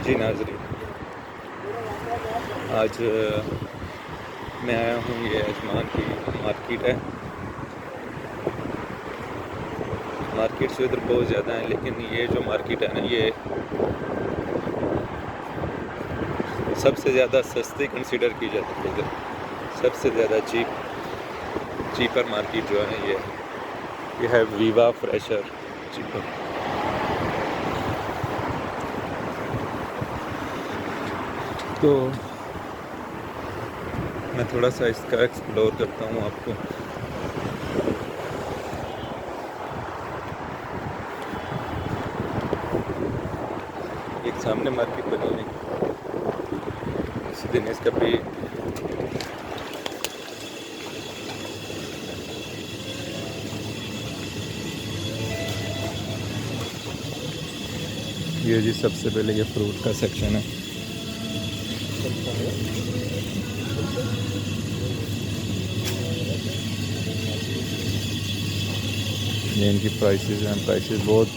जी नाज़रीन, आज मैं आया हूँ, ये अजमान की मार्केट है। मार्केट से इधर बहुत ज़्यादा है, लेकिन ये जो मार्केट है ना, ये सबसे ज़्यादा सस्ती कंसीडर की जाती है। इधर सबसे ज़्यादा चीपर मार्केट जो है ये है वीवा फ्रेशर चीपर। तो मैं थोड़ा सा इसका एक्सप्लोर करता हूँ आपको। एक सामने मार्केट बनी है, किसी दिन इसका भी ये जी सबसे पहले ये फ्रूट का सेक्शन है। ये इनकी प्राइसेस हैं, प्राइसेस बहुत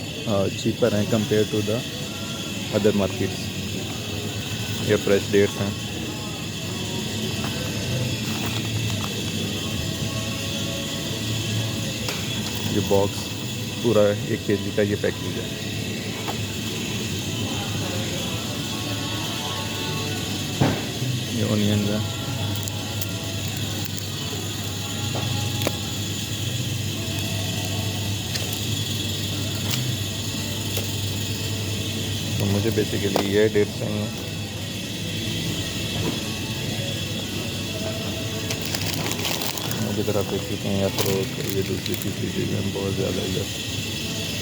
चीपर हैं compare to the other markets. ये फ्रेश डेट्स हैं। ये बॉक्स पूरा 1 kg का ये पैकेज है। ये ऑनियन है। तो मुझे बेसिकली ये डेट्स चाहिए। मुझे तरफ देख चुके हैं अखरोट, ये दूसरी तीसरी चीज़ें बहुत ज़्यादा इधर।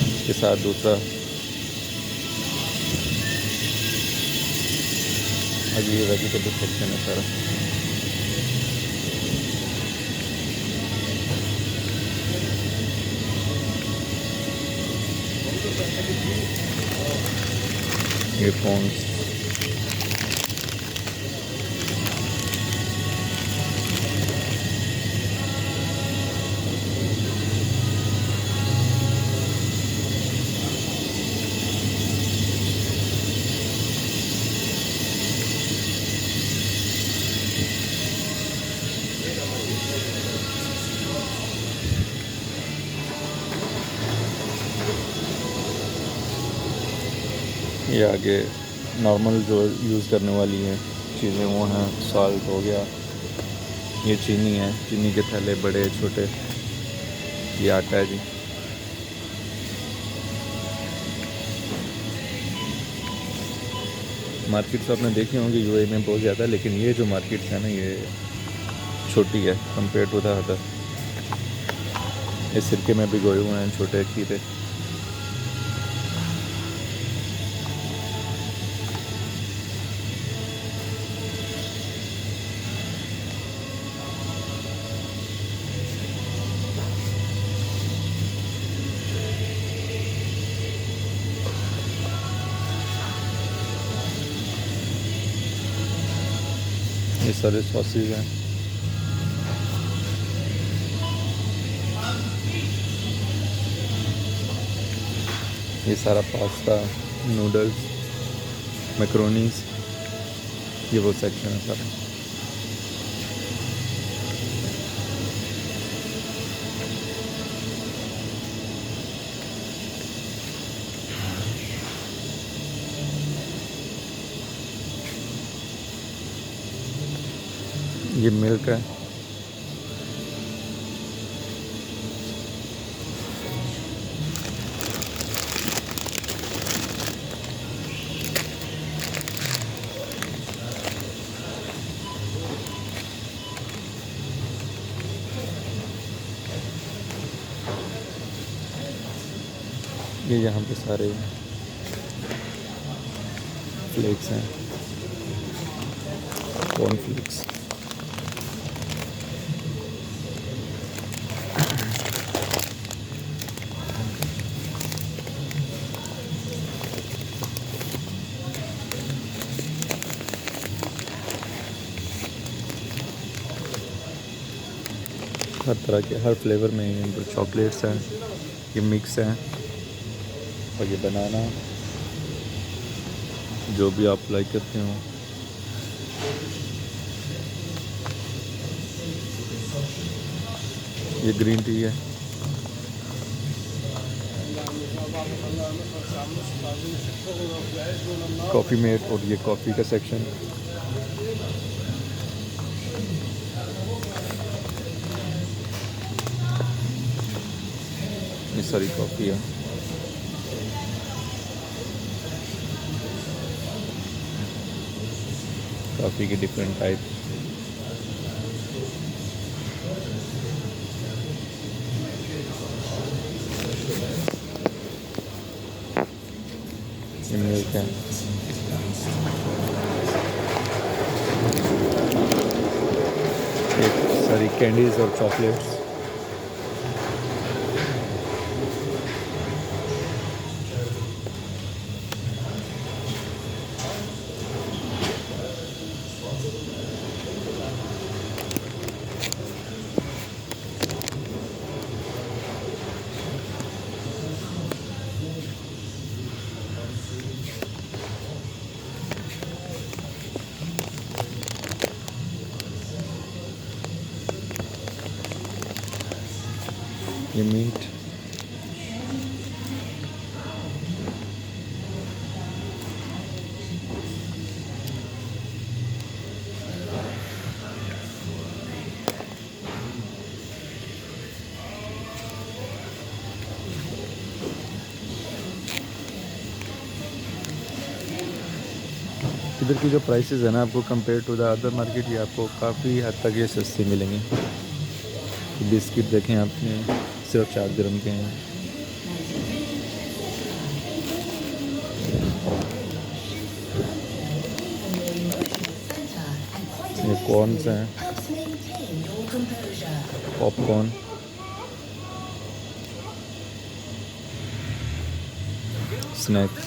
इसके साथ दूसरा अभी ये वेजिटेबल सेक्शन है सारा। ईयरफोन्स, ये आगे नॉर्मल जो यूज़ करने वाली हैं चीज़ें वो हैं। साल्ट हो गया, ये चीनी है, चीनी के थैले बड़े छोटे। ये आटा है जी। मार्केट्स आपने देखी होंगी यूएई में बहुत ज़्यादा, लेकिन ये जो मार्केट्स है ना, ये छोटी है कंपेयर टू द अदर। ये सिरके में भिगोए हुए हैं छोटे खीरे। ये सारे सॉसेज हैं। ये सारा पास्ता, नूडल्स, मैक्रोनीस, ये वो सेक्शन है सारा। ये मिल्क है। ये यहाँ पे सारे फ्लेक्स हैं, कॉर्न फ्लेक्स। हर तरह के हर फ्लेवर में चॉकलेट्स हैं, ये मिक्स हैं। और ये बनाना, जो भी आप लाइक करते हो। ये ग्रीन टी है, कॉफ़ी मेट, और ये कॉफ़ी का सेक्शन। ये सारी कॉफ़ी है। कॉफ़ी के डिफरेंट टाइप। ये मिल्क है। एक सारी कैंडीज़ और चॉकलेट्स। ये मीट। इधर की जो प्राइसेस है ना, आपको compare to the other market, ये आपको काफ़ी हद तक ये सस्ते मिलेंगे। बिस्किट देखें आपने, सिर्फ 4 दिरहम के हैं। ये कॉर्न्स हैं, पॉपकॉर्न। स्नैक्स।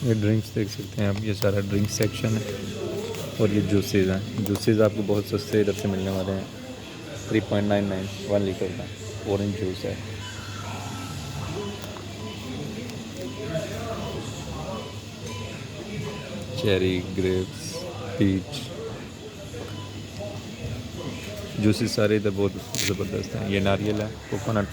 ये ड्रिंक्स देख सकते हैं आप, ये सारा ड्रिंक सेक्शन है। और ये जूसेस हैं, जूसेस आपको बहुत सस्ते इधर से मिलने वाले हैं। 3.99 1 लीटर का ऑरेंज जूस है। Cherry, grapes, peach. जूसेस सारे इधर बहुत ज़बरदस्त हैं। ये नारियल है, कोकोनट।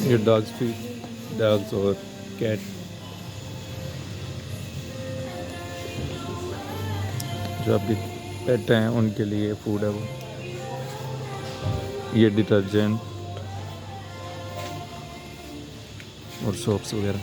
ये डॉग्स फीड, डॉग्स और कैट। जो आपके पेट हैं उनके लिए फूड है वो। ये डिटर्जेंट और सोप्स वगैरह।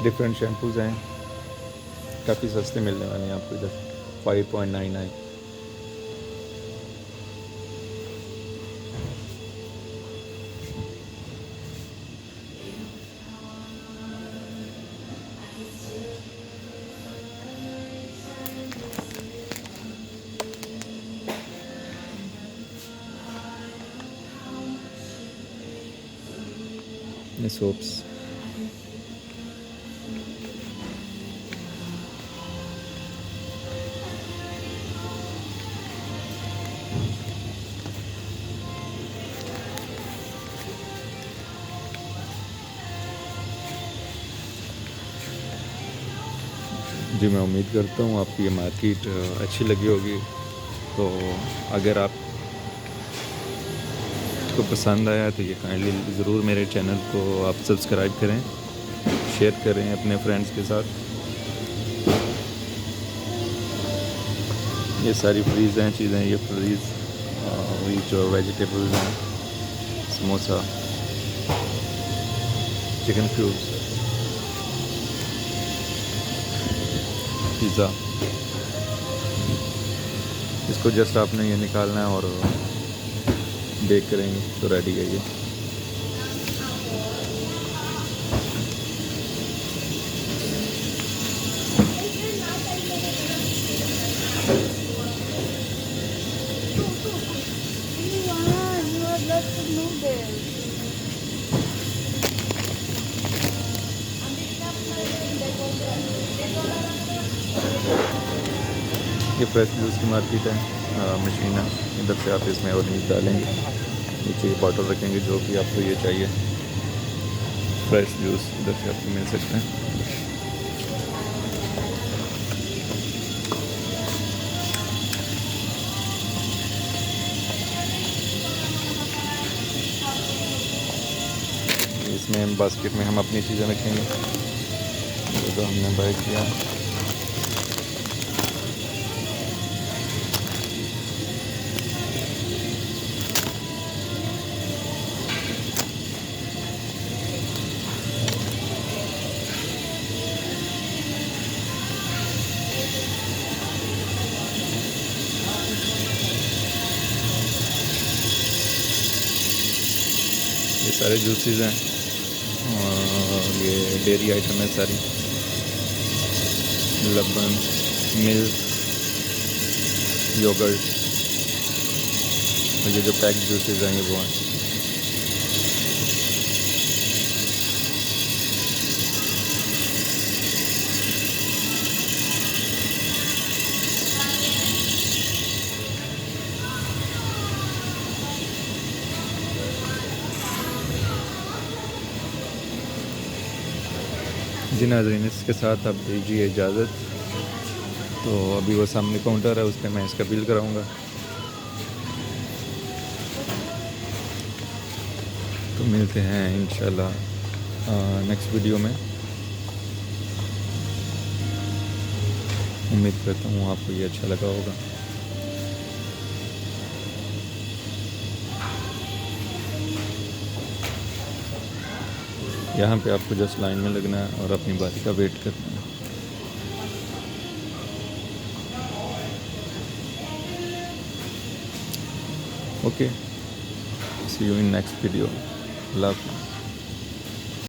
डिफरेंट शैम्पूज़ हैं, काफ़ी सस्ते मिलने वाले हैं आपको इधर। 5.99। ये सोप्स। जी मैं उम्मीद करता हूँ आपको ये मार्केट अच्छी लगी होगी। तो अगर आपको पसंद आया तो ये काइंडली ज़रूर मेरे चैनल को आप सब्सक्राइब करें, शेयर करें अपने फ्रेंड्स के साथ। ये सारी फ्रीज़ हैं चीज़ें, ये फ्रीज़ वही जो वेजिटेबल्स हैं, समोसा, चिकन क्यूब्स, पिज़्ज़ा। इसको जस्ट आपने ये निकालना है और बेक करेंगे तो रेडी है ये। ये फ्रेश जूस की मार्केट है, मशीन है। इधर से आप इसमें ऑरेंज डालेंगे, नीचे ये बॉटल रखेंगे, जो भी आपको ये चाहिए फ्रेश जूस इधर से आपको मिल सकते हैं। इसमें बास्केट में हम अपनी चीज़ें रखेंगे जो हमने बाय किया। ये सारे जूसेस हैं और ये डेयरी आइटम है सारी, लबन, मिल्क, योगर्ट, और ये जो पैक जूसेस हैं ये वो हैं। जी नाज़रीन, इसके साथ आप दीजिए इजाज़त। तो अभी वो सामने काउंटर है, उस पर मैं इसका बिल कराऊंगा। तो मिलते हैं इंशाल्लाह नेक्स्ट वीडियो में। उम्मीद करता हूँ आपको ये अच्छा लगा होगा। यहाँ पे आपको जस्ट लाइन में लगना है और अपनी बारी का वेट करना है। Okay, see you in next video. अल्लाह हाफ़िज़।